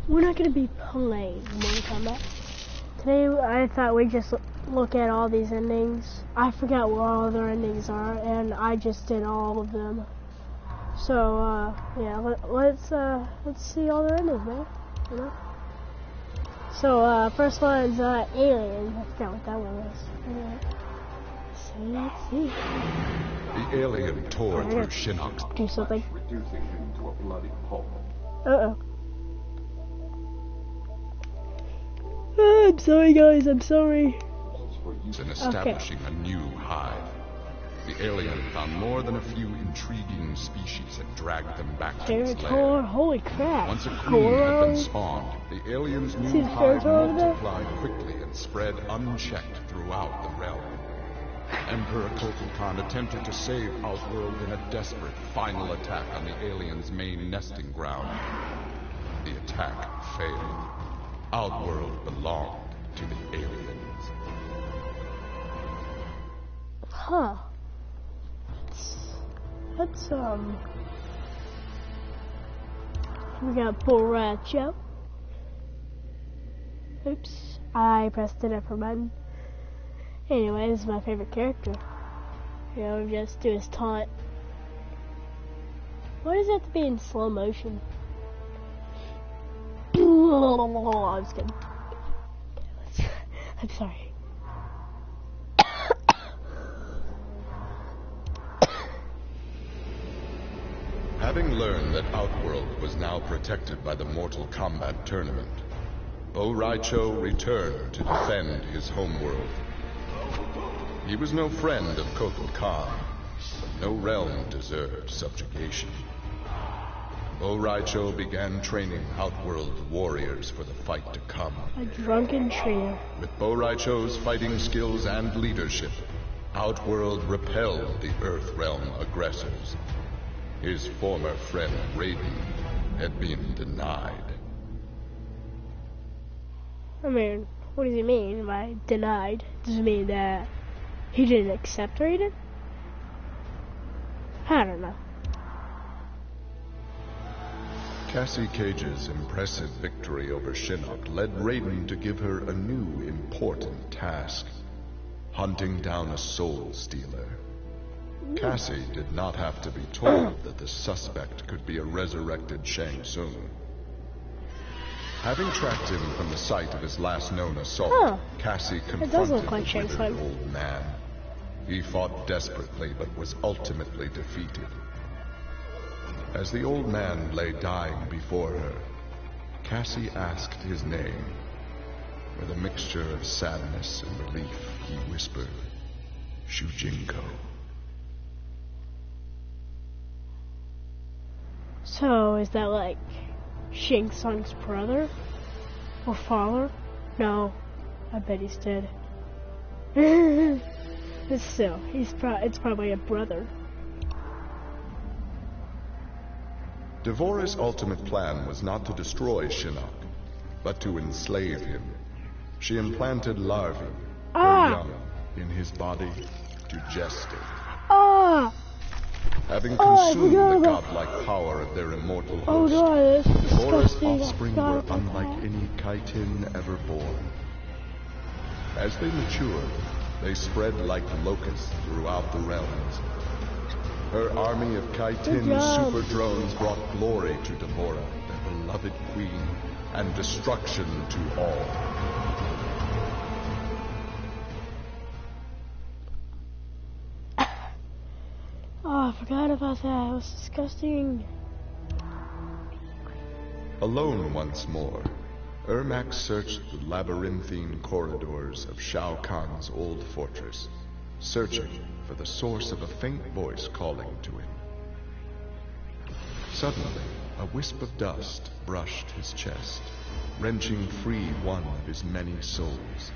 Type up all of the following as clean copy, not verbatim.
we're not gonna be playing Mortal Kombat. Today I thought we'd just look at all these endings. I forgot what all their endings are, and I just did all of them. So yeah, let's see all their endings, man. You know. So first one's Alien. I forgot what that one was. So let's see. The alien tore through Shinnok's do something. reducing him to a bloody pulp. I'm sorry, guys. I'm sorry. In establishing a new hive. The alien found more than a few intriguing species and dragged them back to its lair. Ferritor, holy crap. Once a queen had been spawned, the alien's new hive multiplied quickly and spread unchecked throughout the realm. Emperor Kukulkan attempted to save Outworld in a desperate final attack on the alien's main nesting ground. The attack failed. Outworld belonged to the aliens. Huh. Let's we got Boracho. Oops, I pressed the F button. Anyway, this is my favorite character. You know, just do his taunt. Why does it have to be in slow motion? I'm just kidding. Okay, I'm sorry. Having learned that Outworld was now protected by the Mortal Kombat tournament, Bo Raicho returned to defend his homeworld. He was no friend of Kukulkan, but no realm deserved subjugation. Bo Raicho began training Outworld warriors for the fight to come. A drunken trainer. With Bo Raicho's fighting skills and leadership, Outworld repelled the Earth Realm aggressors. His former friend Raiden had been denied. I mean, what does he mean by denied? Does it mean that he didn't accept Raiden? I don't know. Cassie Cage's impressive victory over Shinnok led Raiden to give her a new important task: hunting down a soul stealer. Cassie did not have to be told that the suspect could be a resurrected Shang Tsung. Having tracked him from the site of his last known assault, Cassie confronted the withered old man. He fought desperately but was ultimately defeated. As the old man lay dying before her, Cassie asked his name. With a mixture of sadness and relief, he whispered, Shujinko. So, is that like Shang Tsung's brother? Or father? No, I bet he's dead. But still, it's probably a brother. Devora's ultimate plan was not to destroy Shinnok, but to enslave him. She implanted larvae, her young, in his body to gestate. Having consumed the godlike power of their immortal host, Devora's offspring were unlike any chitin ever born. As they matured, they spread like locusts throughout the realms. Her army of chitin super drones brought glory to Devora, their beloved queen, and destruction to all. Oh, I forgot about that. It was disgusting. Alone once more, Ermac searched the labyrinthine corridors of Shao Kahn's old fortress, searching for the source of a faint voice calling to him. Suddenly, a wisp of dust brushed his chest, wrenching free one of his many souls.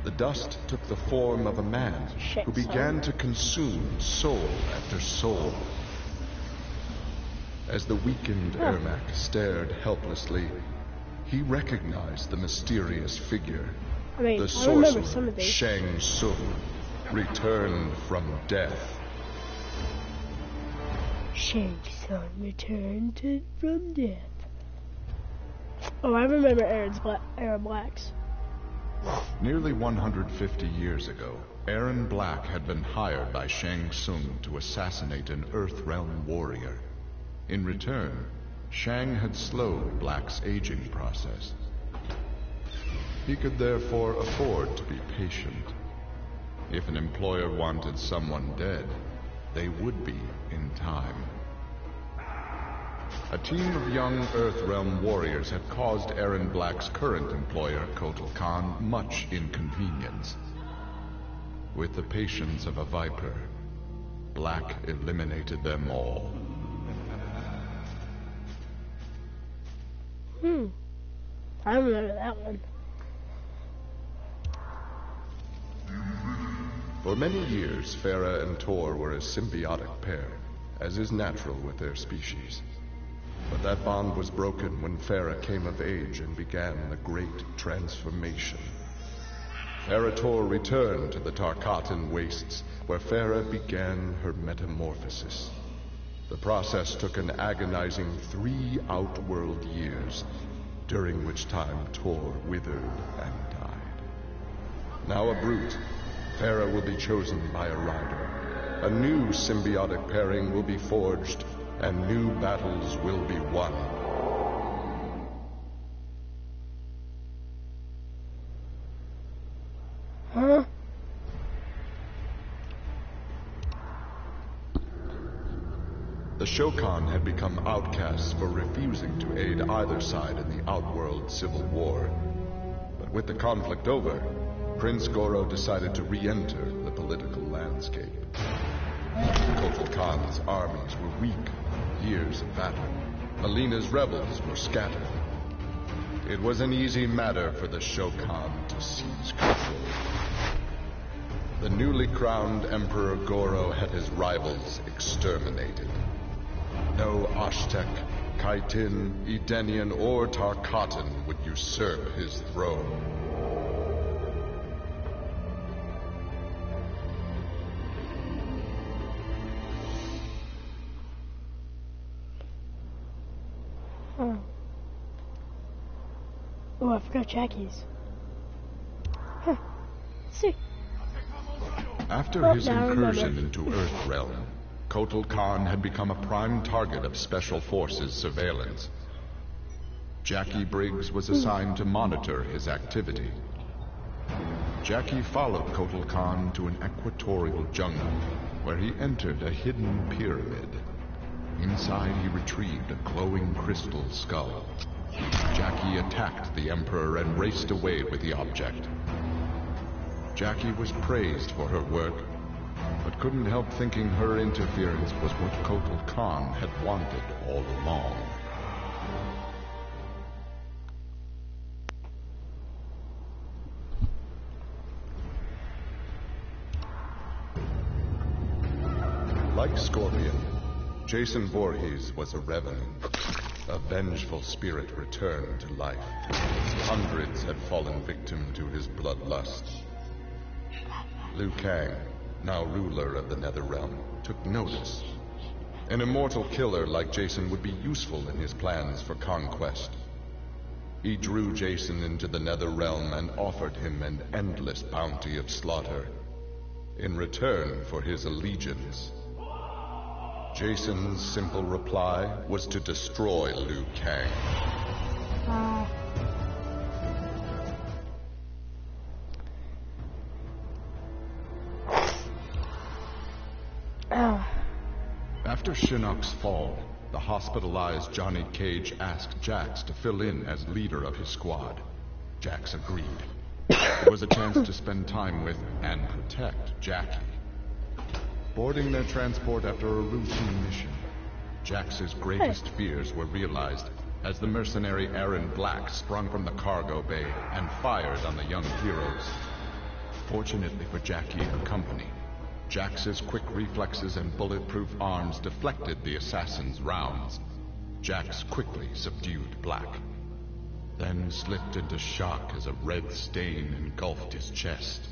The dust took the form of a man who began to consume soul after soul. As the weakened Ermac stared helplessly, he recognized the mysterious figure. The sorcerer Shang Tsung, returned from death. Shang Tsung returned from death. Oh, I remember Aaron Black's. Nearly 150 years ago, Aaron Black had been hired by Shang Tsung to assassinate an Earthrealm warrior. In return, Shang had slowed Black's aging process. He could therefore afford to be patient. If an employer wanted someone dead, they would be in time. A team of young Earthrealm warriors had caused Aaron Black's current employer, Kotal Khan, much inconvenience. With the patience of a viper, Black eliminated them all. I remember that one. For many years, Farah and Tor were a symbiotic pair, as is natural with their species. But that bond was broken when Farah came of age and began the Great Transformation. Farah Tor returned to the Tarkatan Wastes, where Farah began her metamorphosis. The process took an agonizing 3 outworld years, during which time Tor withered and died. Now a brute, Farah will be chosen by a rider. A new symbiotic pairing will be forged, and new battles will be won. Huh? The Shokan had become outcasts for refusing to aid either side in the Outworld Civil War. But with the conflict over, Prince Goro decided to re-enter the political landscape. Kotal Khan's armies were weak, years of battle. Alina's rebels were scattered. It was an easy matter for the Shokan to seize control. The newly crowned Emperor Goro had his rivals exterminated. No Ashtek, Kaitin, Edenian, or Tarkatan would usurp his throne. Oh, I forgot Jackie's. Huh. Let's see. After his incursion into Earthrealm, Kotal Khan had become a prime target of Special Forces surveillance. Jackie Briggs was assigned to monitor his activity. Jackie followed Kotal Khan to an equatorial jungle, where he entered a hidden pyramid. Inside, he retrieved a glowing crystal skull. Jackie attacked the Emperor and raced away with the object. Jackie was praised for her work, but couldn't help thinking her interference was what Kotal Khan had wanted all along. Like Scorpion, Jason Voorhees was a revenant. A vengeful spirit returned to life. Hundreds had fallen victim to his bloodlust. Liu Kang, now ruler of the Netherrealm, took notice. An immortal killer like Jason would be useful in his plans for conquest. He drew Jason into the Netherrealm and offered him an endless bounty of slaughter in return for his allegiance. Jason's simple reply was to destroy Liu Kang. After Shinnok's fall, the hospitalized Johnny Cage asked Jax to fill in as leader of his squad. Jax agreed. It was a chance to spend time with and protect Jackie. Boarding their transport after a routine mission, Jax's greatest fears were realized as the mercenary Aaron Black sprung from the cargo bay and fired on the young heroes. Fortunately for Jackie and company, Jax's quick reflexes and bulletproof arms deflected the assassin's rounds. Jax quickly subdued Black, then slipped into shock as a red stain engulfed his chest.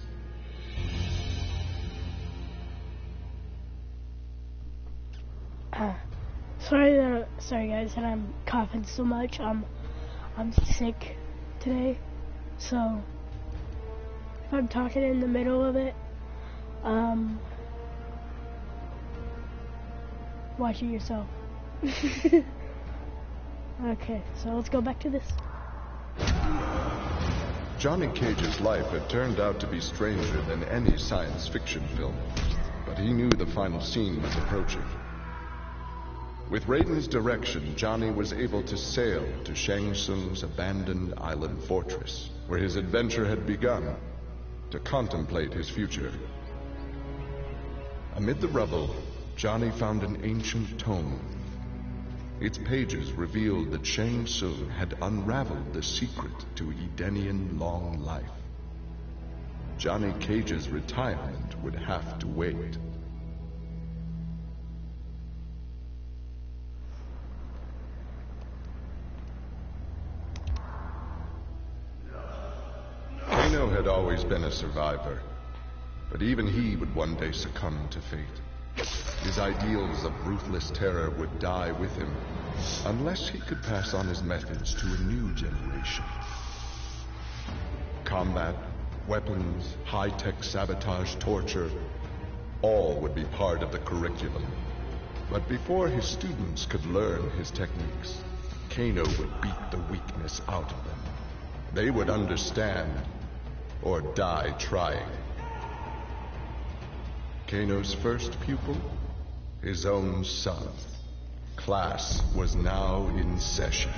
Sorry guys that I'm coughing so much. I'm sick today, so if I'm talking in the middle of it, watch it yourself. Okay, so let's go back to this. Johnny Cage's life had turned out to be stranger than any science fiction film, but he knew the final scene was approaching. With Raiden's direction, Johnny was able to sail to Shang Tsung's abandoned island fortress, where his adventure had begun, to contemplate his future. Amid the rubble, Johnny found an ancient tome. Its pages revealed that Shang Tsung had unraveled the secret to Edenian long life. Johnny Cage's retirement would have to wait. Kano had always been a survivor, but even he would one day succumb to fate. His ideals of ruthless terror would die with him, unless he could pass on his methods to a new generation. Combat, weapons, high-tech sabotage, torture, all would be part of the curriculum. But before his students could learn his techniques, Kano would beat the weakness out of them. They would understand, or die trying. Kano's first pupil? His own son. Class was now in session.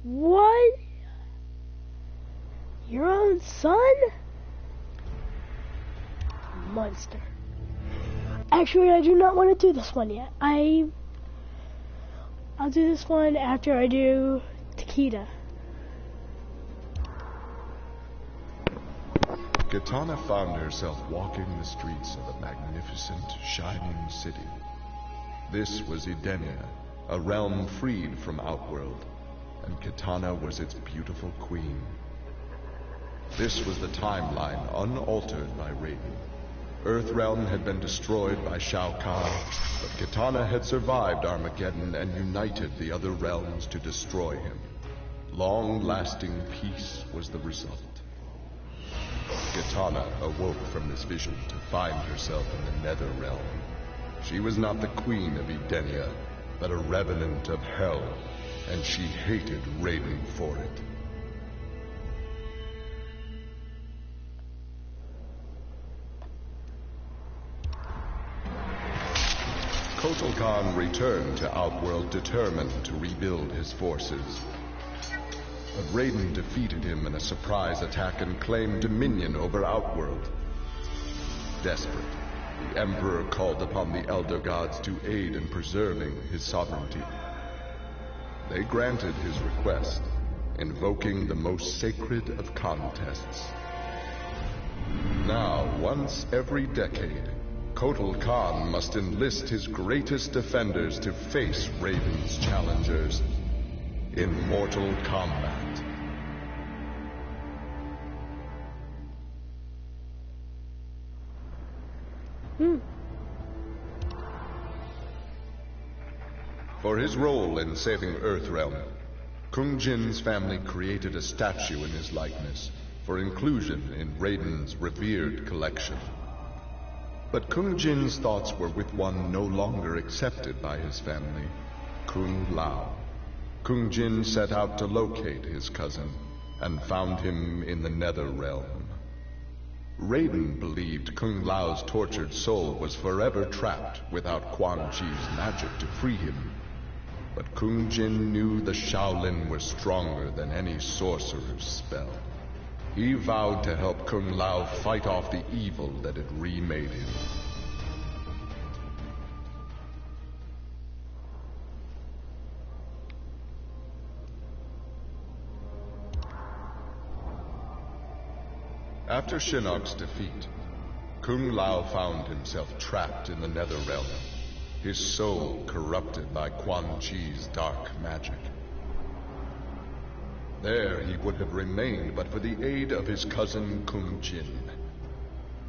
What? Your own son? Monster. Actually, I do not want to do this one yet. I'll do this one after I do Takeda. Kitana found herself walking the streets of a magnificent, shining city. This was Edenia, a realm freed from Outworld, and Kitana was its beautiful queen. This was the timeline unaltered by Raiden. Earthrealm had been destroyed by Shao Kahn, but Kitana had survived Armageddon and united the other realms to destroy him. Long-lasting peace was the result. Kitana awoke from this vision to find herself in the Nether Realm. She was not the queen of Edenia, but a revenant of hell, and she hated Raiden for it. Kotal Khan returned to Outworld determined to rebuild his forces. But Raiden defeated him in a surprise attack and claimed dominion over Outworld. Desperate, the Emperor called upon the Elder Gods to aid in preserving his sovereignty. They granted his request, invoking the most sacred of contests. Now, once every decade, Kotal Khan must enlist his greatest defenders to face Raiden's challengers in mortal combat. For his role in saving Earthrealm, Kung Jin's family created a statue in his likeness for inclusion in Raiden's revered collection. But Kung Jin's thoughts were with one no longer accepted by his family, Kung Lao. Kung Jin set out to locate his cousin and found him in the Nether Realm. Raiden believed Kung Lao's tortured soul was forever trapped without Quan Chi's magic to free him. But Kung Jin knew the Shaolin were stronger than any sorcerer's spell. He vowed to help Kung Lao fight off the evil that had remade him. After Shinnok's defeat, Kung Lao found himself trapped in the Nether Realm, his soul corrupted by Quan Chi's dark magic. There he would have remained but for the aid of his cousin Kung Jin.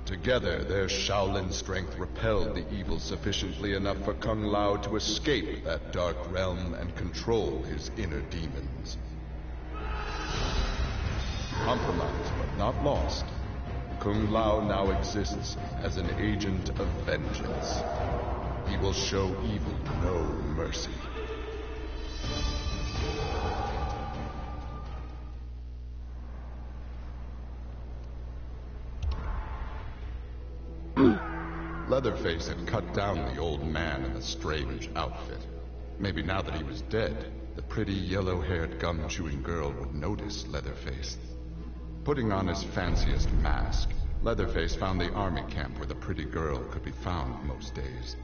Together, their Shaolin strength repelled the evil sufficiently enough for Kung Lao to escape that dark realm and control his inner demons. Compromised but not lost, Kung Lao now exists as an agent of vengeance. He will show evil no mercy. Leatherface had cut down the old man in the strange outfit. Maybe now that he was dead, the pretty yellow-haired gum-chewing girl would notice Leatherface. Putting on his fanciest mask, Leatherface found the army camp where the pretty girl could be found most days.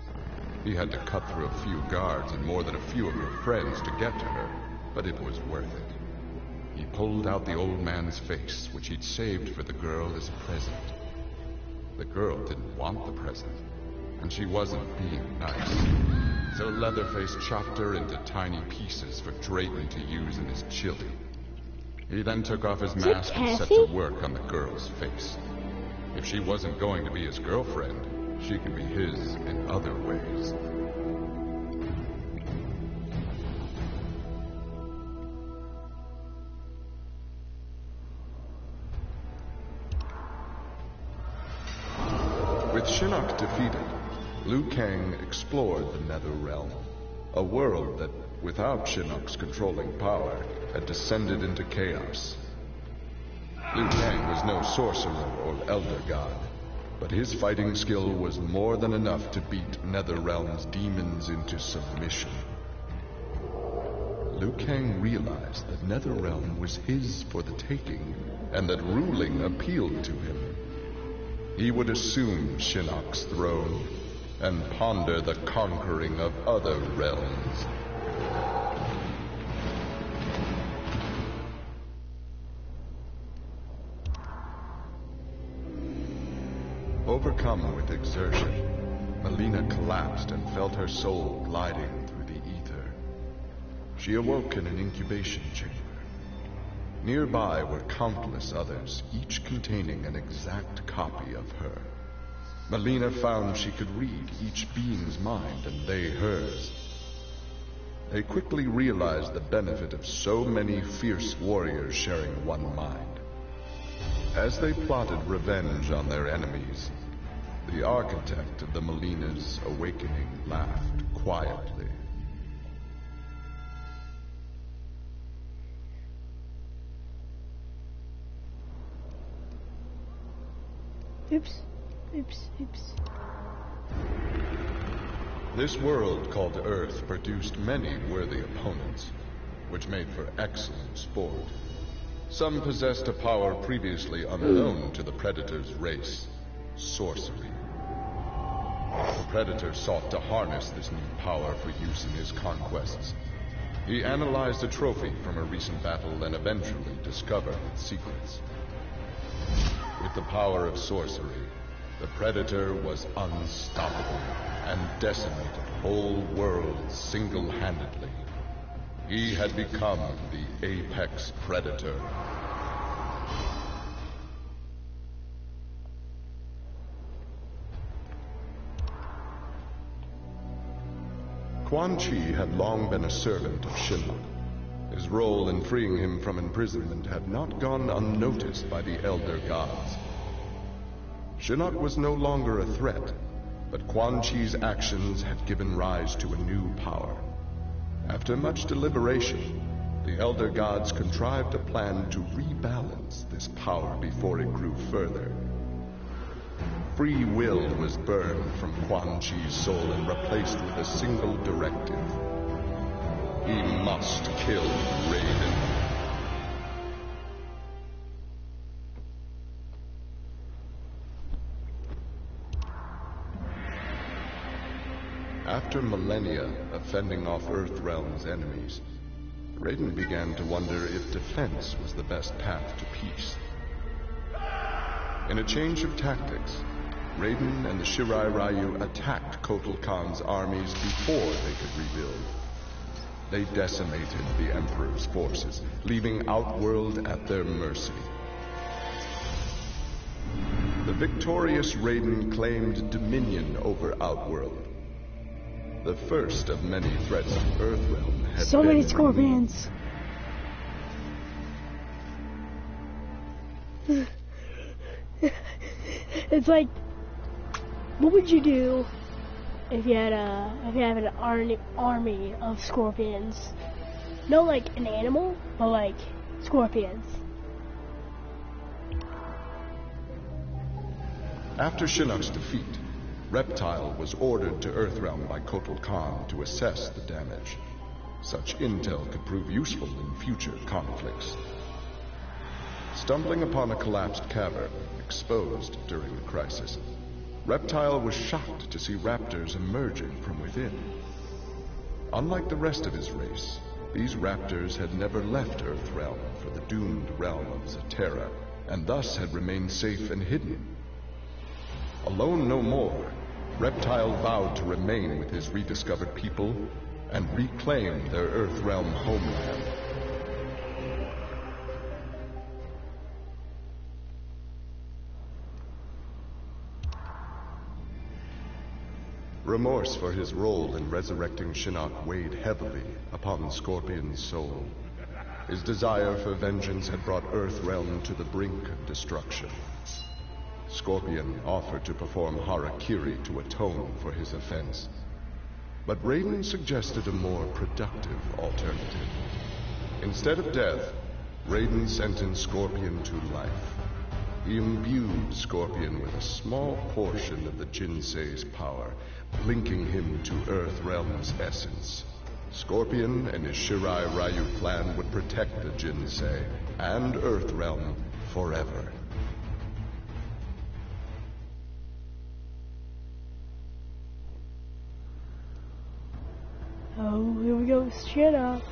He had to cut through a few guards and more than a few of her friends to get to her, but it was worth it. He pulled out the old man's face, which he'd saved for the girl as a present. The girl didn't want the present, and she wasn't being nice. So Leatherface chopped her into tiny pieces for Drayton to use in his chili. He then took off his mask and set to work on the girl's face. If she wasn't going to be his girlfriend, she could be his in other ways. With Shinnok defeated, Liu Kang explored the Nether Realm, a world that, without Shinnok's controlling power, had descended into chaos. Liu Kang was no sorcerer or elder god, but his fighting skill was more than enough to beat Netherrealm's demons into submission. Liu Kang realized that Netherrealm was his for the taking, and that ruling appealed to him. He would assume Shinnok's throne and ponder the conquering of other realms. Overcome with exertion, Melina collapsed and felt her soul gliding through the ether. She awoke in an incubation chamber. Nearby were countless others, each containing an exact copy of her. Melina found she could read each being's mind, and they hers. They quickly realized the benefit of so many fierce warriors sharing one mind. As they plotted revenge on their enemies, the architect of the Melina's awakening laughed quietly. Oops, oops, oops. This world called Earth produced many worthy opponents, which made for excellent sport. Some possessed a power previously unknown to the Predator's race, sorcery. The Predator sought to harness this new power for use in his conquests. He analyzed a trophy from a recent battle and eventually discovered its secrets. With the power of sorcery, the Predator was unstoppable and decimated whole worlds single-handedly. He had become the apex predator. Quan Chi had long been a servant of Shinnok. His role in freeing him from imprisonment had not gone unnoticed by the Elder Gods. Shinnok was no longer a threat, but Quan Chi's actions had given rise to a new power. After much deliberation, the Elder Gods contrived a plan to rebalance this power before it grew further. Free will was burned from Quan Chi's soul and replaced with a single directive. He must kill Raiden. After millennia of fending off Earthrealm's enemies, Raiden began to wonder if defense was the best path to peace. In a change of tactics, Raiden and the Shirai Ryu attacked Kotal Khan's armies before they could rebuild. They decimated the Emperor's forces, leaving Outworld at their mercy. the victorious Raiden claimed dominion over Outworld. The first of many threats to Earthrealm had so been many scorpions. It's like, what would you do if you had an army of scorpions? Not like an animal, but like scorpions. After Shinnok's defeat, Reptile was ordered to Earthrealm by Kotal Khan to assess the damage. Such intel could prove useful in future conflicts. Stumbling upon a collapsed cavern, exposed during the crisis, Reptile was shocked to see raptors emerging from within. Unlike the rest of his race, these raptors had never left Earthrealm for the doomed realm of Zaterra, and thus had remained safe and hidden. Alone no more, Reptile vowed to remain with his rediscovered people and reclaim their Earthrealm homeland. Remorse for his role in resurrecting Shinnok weighed heavily upon the Scorpion's soul. His desire for vengeance had brought Earthrealm to the brink of destruction. Scorpion offered to perform harakiri to atone for his offense. But Raiden suggested a more productive alternative. Instead of death, Raiden sentenced Scorpion to life. He imbued Scorpion with a small portion of the Jinsei's power, linking him to Earthrealm's essence. Scorpion and his Shirai Ryu clan would protect the Jinsei and Earthrealm forever. Oh, here we go, Shinnok.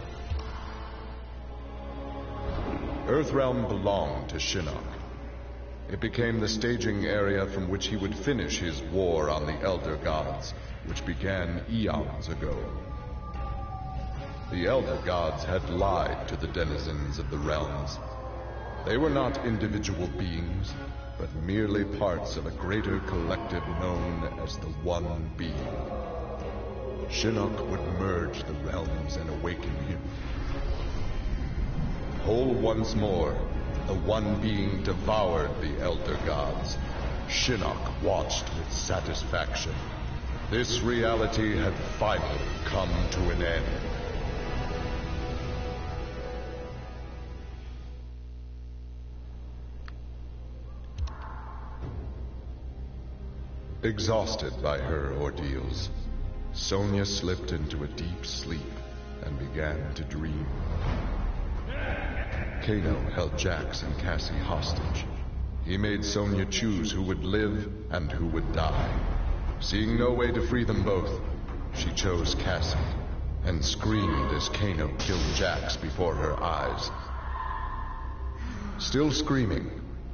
Earthrealm belonged to Shinnok. It became the staging area from which he would finish his war on the Elder Gods, which began eons ago. The Elder Gods had lied to the denizens of the realms. They were not individual beings, but merely parts of a greater collective known as the One Being. Shinnok would merge the realms and awaken him. Whole once more, the One Being devoured the Elder Gods. Shinnok watched with satisfaction. This reality had finally come to an end. Exhausted by her ordeals, Sonya slipped into a deep sleep and began to dream. Kano held Jax and Cassie hostage. He made Sonya choose who would live and who would die. Seeing no way to free them both, she chose Cassie and screamed as Kano killed Jax before her eyes. Still screaming,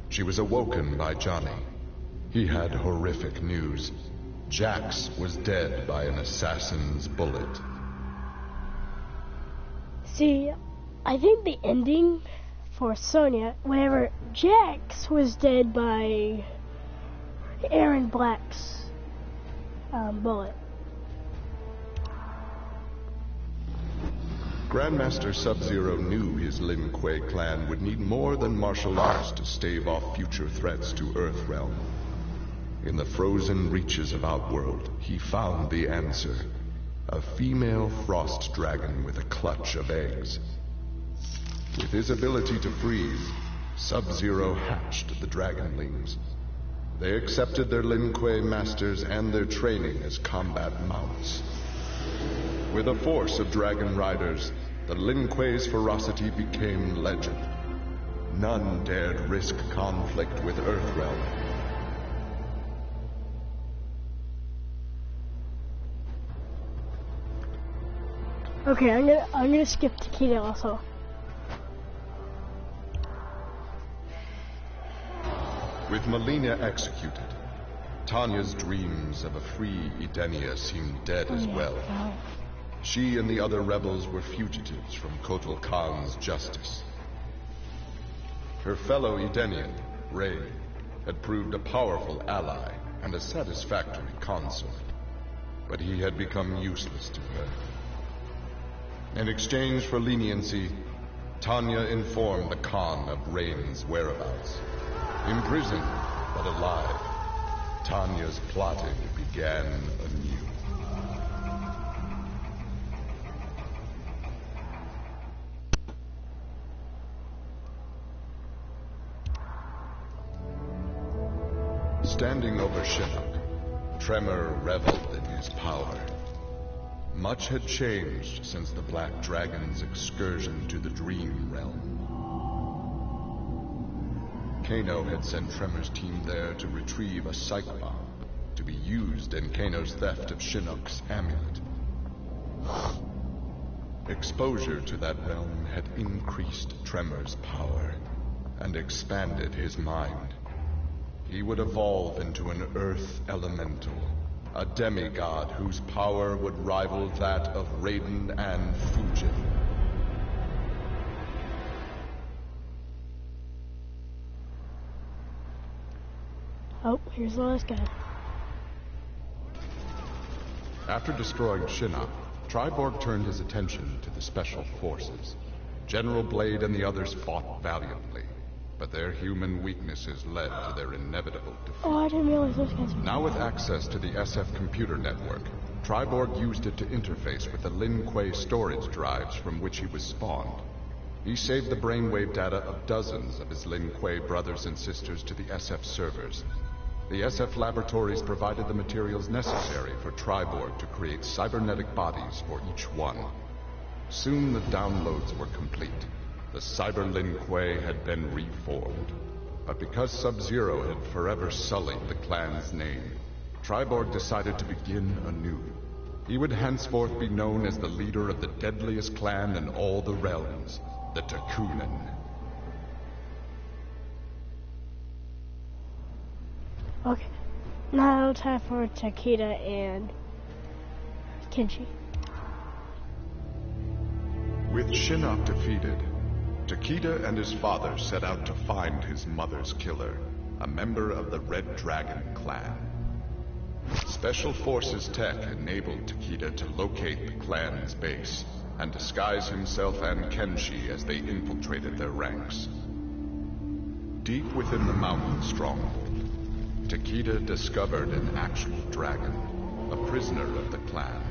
she was awoken by Johnny. He had horrific news. Jax was dead by an assassin's bullet. See, I think the ending for Sonya, whenever Jax was dead by Aaron Black's bullet. Grandmaster Sub-Zero knew his Lin Kuei clan would need more than martial arts to stave off future threats to Earthrealm. In the frozen reaches of Outworld, he found the answer. A female frost dragon with a clutch of eggs. With his ability to freeze, Sub-Zero hatched the dragonlings. They accepted their Lin Kuei masters and their training as combat mounts. With a force of dragon riders, the Lin Kuei's ferocity became legend. None dared risk conflict with Earthrealm. Okay, I'm gonna skip to Kino also. With Melina executed, Tanya's dreams of a free Edenia seemed dead as well. She and the other rebels were fugitives from Kotal Khan's justice. Her fellow Edenian, Ray, had proved a powerful ally and a satisfactory consort, but he had become useless to her. In exchange for leniency, Tanya informed the Khan of Rain's whereabouts. Imprisoned, but alive, Tanya's plotting began anew. Standing over Shinnok, Tremor reveled in his power. Much had changed since the Black Dragon's excursion to the Dream Realm. Kano had sent Tremor's team there to retrieve a psych bomb to be used in Kano's theft of Shinnok's amulet. Exposure to that realm had increased Tremor's power and expanded his mind. He would evolve into an Earth Elemental, a demigod whose power would rival that of Raiden and Fujin. Oh, here's the last guy. After destroying Shinnok, Triborg turned his attention to the Special Forces. General Blade and the others fought valiantly, but their human weaknesses led to their inevitable defeat. Oh, I didn't realize those guys were... Now with access to the SF computer network, Triborg used it to interface with the Lin Kuei storage drives from which he was spawned. He saved the brainwave data of dozens of his Lin Kuei brothers and sisters to the SF servers. The SF laboratories provided the materials necessary for Triborg to create cybernetic bodies for each one. Soon the downloads were complete. The Cyber Lin Kuei had been reformed. But because Sub-Zero had forever sullied the clan's name, Triborg decided to begin anew. He would henceforth be known as the leader of the deadliest clan in all the realms, the Takunin. Okay, now time for Takeda and Kenshi. With Shinnok defeated, Takeda and his father set out to find his mother's killer, a member of the Red Dragon clan. Special Forces tech enabled Takeda to locate the clan's base and disguise himself and Kenshi as they infiltrated their ranks. Deep within the mountain stronghold, Takeda discovered an actual dragon, a prisoner of the clan.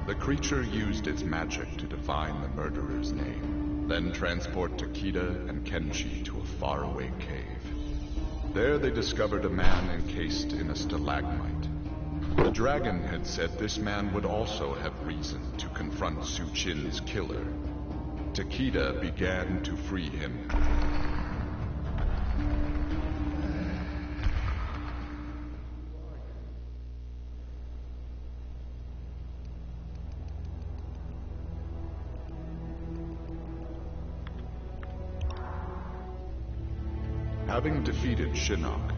The creature used its magic to divine the murderer's name, then transport Takeda and Kenshi to a faraway cave. There they discovered a man encased in a stalagmite. The dragon had said this man would also have reason to confront Su Qin's killer. Takeda began to free him. Having defeated Shinnok,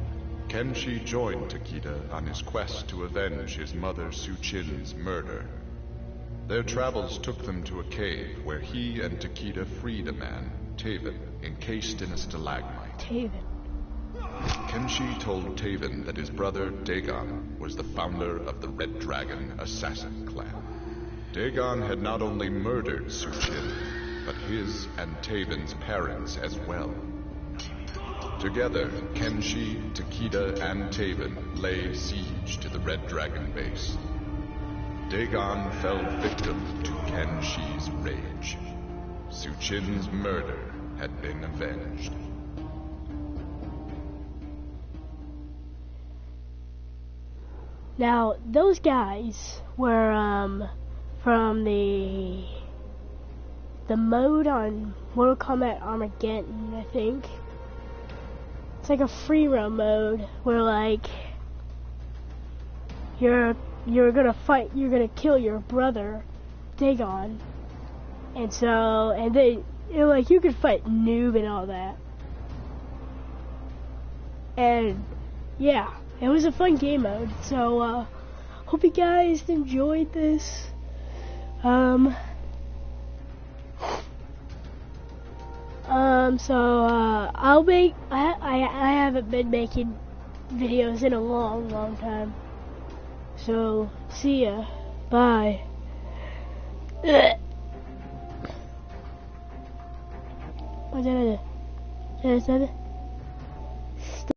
Kenshi joined Takeda on his quest to avenge his mother Su Qin's murder. Their travels took them to a cave where he and Takeda freed a man, Taven, encased in a stalagmite. Taven. Kenshi told Taven that his brother, Dagon, was the founder of the Red Dragon Assassin Clan. Dagon had not only murdered Su Qin, but his and Taven's parents as well. Together, Kenshi, Takeda, and Taven laid siege to the Red Dragon base. Dagon fell victim to Kenshi's rage. Su Qin's murder had been avenged. Now, those guys were from the mode on Mortal Kombat Armageddon, I think. It's like a free roam mode where like you're gonna fight, you're gonna kill your brother, Dagon, and they like you could fight Noob and all that, and yeah, it was a fun game mode. So hope you guys enjoyed this. I'll make. I haven't been making videos in a long time. So see ya. Bye. What did I do? Did I say that?